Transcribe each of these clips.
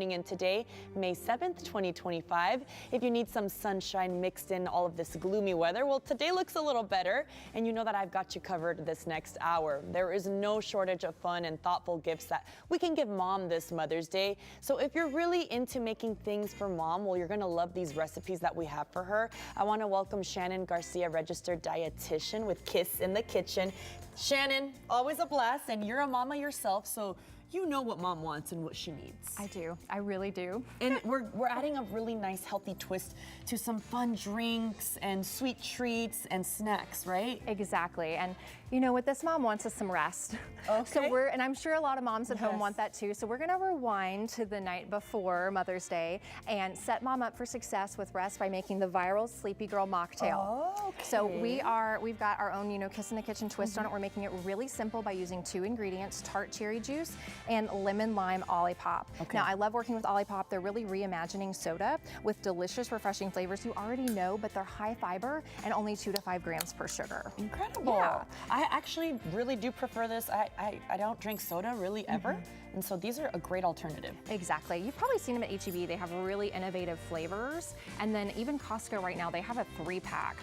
In today, May 7th, 2025. If you need some sunshine mixed in all of this gloomy weather, well, today looks a little better, and you know that I've got you covered this next hour. There is no shortage of fun and thoughtful gifts that we can give mom this Mother's Day. So if you're really into making things for mom, well, you're gonna love these recipes that we have for her. I wanna welcome Shannon Garcia, registered dietitian with Kiss in the Kitchen. Shannon, always a blast, and you're a mama yourself, so you know what mom wants and what she needs. I do. I really do. And we're adding a really nice healthy twist to some fun drinks and sweet treats and snacks, right? Exactly. And you know what, this mom wants is some rest. Okay. So and I'm sure a lot of moms at home want that too. So we're gonna rewind to the night before Mother's Day and set mom up for success with rest by making the viral Sleepy Girl mocktail. Oh, okay. So we've got our own, Kiss in the Kitchen twist on it. We're making it really simple by using 2 ingredients, tart cherry juice and lemon lime Olipop. Okay. Now I love working with Olipop. They're really reimagining soda with delicious, refreshing flavors you already know, but they're high fiber and only 2 to 5 grams per sugar. Incredible. Yeah. I actually really do prefer this. I don't drink soda really ever, and so these are a great alternative. Exactly. You've probably seen them at HEB. They have really innovative flavors. And then even Costco right now, they have a 3-pack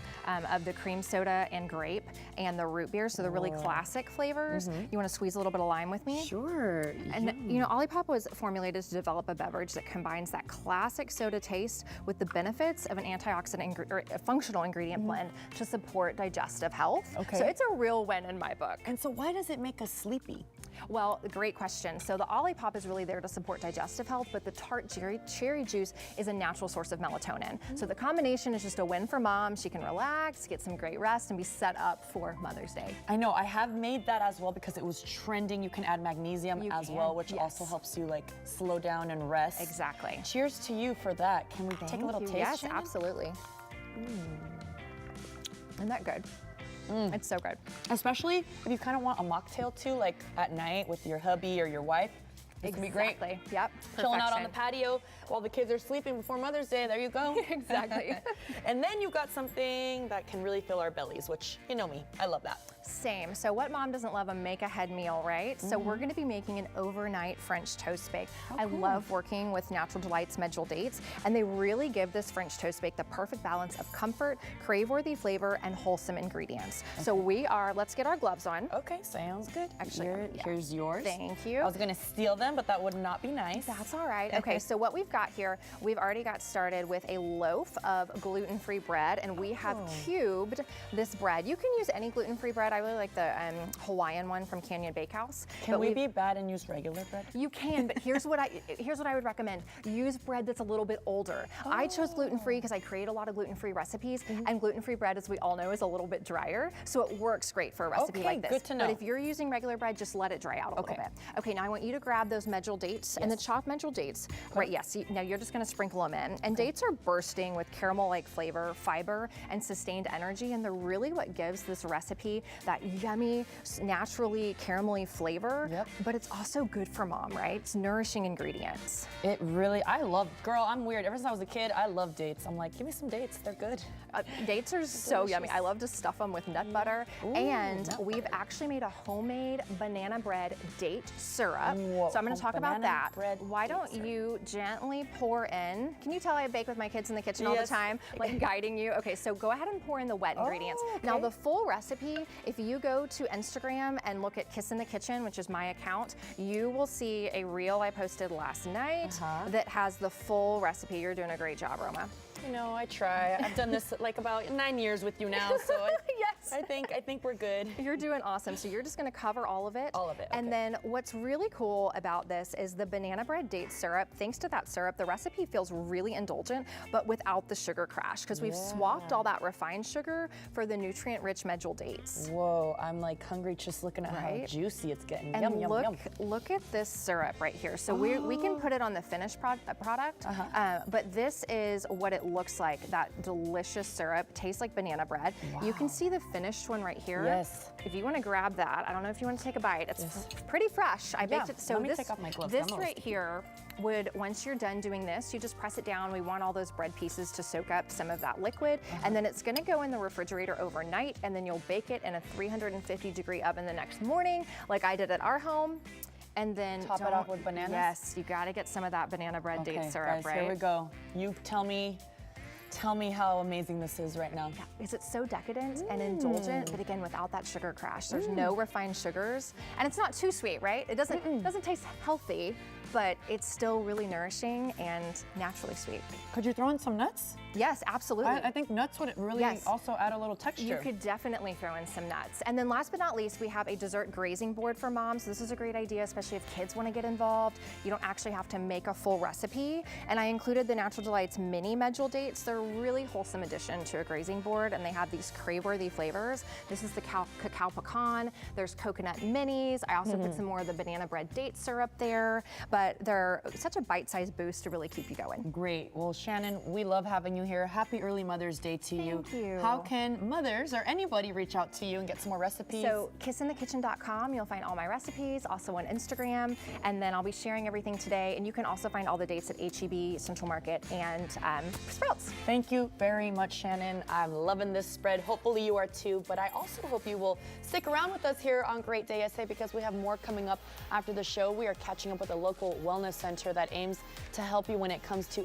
of the cream soda and grape and the root beer. So they're really classic flavors. You want to squeeze a little bit of lime with me? Sure. And Olipop was formulated to develop a beverage that combines that classic soda taste with the benefits of an antioxidant or a functional ingredient blend to support digestive health. Okay. So it's a real win in my book. And so why does it make us sleepy? Well, great question. So the Olipop is really there to support digestive health, but the tart cherry juice is a natural source of melatonin. So the combination is just a win for mom. She can relax, get some great rest, and be set up for Mother's Day. I know, I have made that as well because it was trending. You can add magnesium as well, which also helps you like slow down and rest. Exactly. Cheers to you for that. Can we take a little taste? Yes, Shannon? absolutely. Isn't that good? It's so good. Especially if you kind of want a mocktail too, like at night with your hubby or your wife. It's gonna be great. Yep. Chilling out on the patio while the kids are sleeping before Mother's Day. There you go. Exactly. And then you've got something that can really fill our bellies, which you know me, I love that. Same. So what mom doesn't love a make-ahead meal, right? So we're going to be making an overnight French toast bake. I love working with Natural Delights Medjool dates, and they really give this French toast bake the perfect balance of comfort, crave-worthy flavor, and wholesome ingredients. So let's get our gloves on. Okay, sounds good. Actually, here's yours. Thank you. I was gonna steal them, but that would not be nice. That's all right. Okay, so what we've got here, we've already got started with a loaf of gluten-free bread, and we have cubed this bread. You can use any gluten-free bread. I really like the Hawaiian one from Canyon Bakehouse. Can we be bad and use regular bread? You can, but here's what I would recommend. Use bread that's a little bit older. I chose gluten-free because I create a lot of gluten-free recipes, and gluten-free bread, as we all know, is a little bit drier, so it works great for a recipe like this. Good to know. But if you're using regular bread, just let it dry out a little bit. Okay, now I want you to grab those Medjool dates and the chopped Medjool dates. Right, yes, now you're just gonna sprinkle them in. And dates are bursting with caramel-like flavor, fiber, and sustained energy, and they're really what gives this recipe that yummy, naturally caramelly flavor, but it's also good for mom, right? It's nourishing ingredients. It really, girl, I'm weird. Ever since I was a kid, I love dates. I'm like, give me some dates, they're good. Dates are so yummy. I love to stuff them with nut butter. And we've actually made a homemade banana bread date syrup. So I'm gonna talk about that. Why don't you gently pour in, can you tell I bake with my kids in the kitchen all the time, like guiding you? Okay, so go ahead and pour in the wet ingredients. Now the full recipe, if you go to Instagram and look at Kiss in the Kitchen, which is my account, you will see a reel I posted last night that has the full recipe. You're doing a great job, Roma. You know, I try. I've done this like about 9 years with you now, so I think we're good. You're doing awesome. So you're just gonna cover all of it. All of it, And then what's really cool about this is the banana bread date syrup. Thanks to that syrup, the recipe feels really indulgent, but without the sugar crash, because we've swapped all that refined sugar for the nutrient-rich Medjool dates. Whoa, I'm like hungry just looking at how juicy it's getting. And yum, yum, yum. Look at this syrup right here. So we can put it on the finished product, but this is what it looks like. That delicious syrup tastes like banana bread. You can see the finished one right here. Yes. If you want to grab that, I don't know if you want to take a bite. It's pretty fresh. I baked it. So let me take off my gloves. This right here would, once you're done doing this, you just press it down. We want all those bread pieces to soak up some of that liquid, and then it's gonna go in the refrigerator overnight, and then you'll bake it in a 350-degree oven the next morning, like I did at our home. And then top it off with bananas? Yes, you gotta get some of that banana bread date Okay, syrup, guys, right? here we go. You tell me how amazing this is right now. Because it's so decadent and indulgent, but again, without that sugar crash. There's no refined sugars, and it's not too sweet, right? It doesn't taste healthy, but it's still really nourishing and naturally sweet. Could you throw in some nuts? Yes, absolutely. I think nuts would really also add a little texture. You could definitely throw in some nuts. And then last but not least, we have a dessert grazing board for moms. This is a great idea, especially if kids want to get involved. You don't actually have to make a full recipe. And I included the Natural Delights mini medjool dates. They're a really wholesome addition to a grazing board, and they have these crave-worthy flavors. This is the cacao pecan. There's coconut minis. I also put some more of the banana bread date syrup there, but they're such a bite-sized boost to really keep you going. Great. Well, Shannon, we love having you here. Happy early Mother's Day to you. Thank you. How can mothers or anybody reach out to you and get some more recipes? So kissinthekitchen.com, you'll find all my recipes, also on Instagram, and then I'll be sharing everything today. And you can also find all the dates at HEB, Central Market, and Sprouts. Thank you very much, Shannon. I'm loving this spread. Hopefully you are too, but I also hope you will stick around with us here on Great Day SA because we have more coming up after the show. We are catching up with a local wellness center that aims to help you when it comes to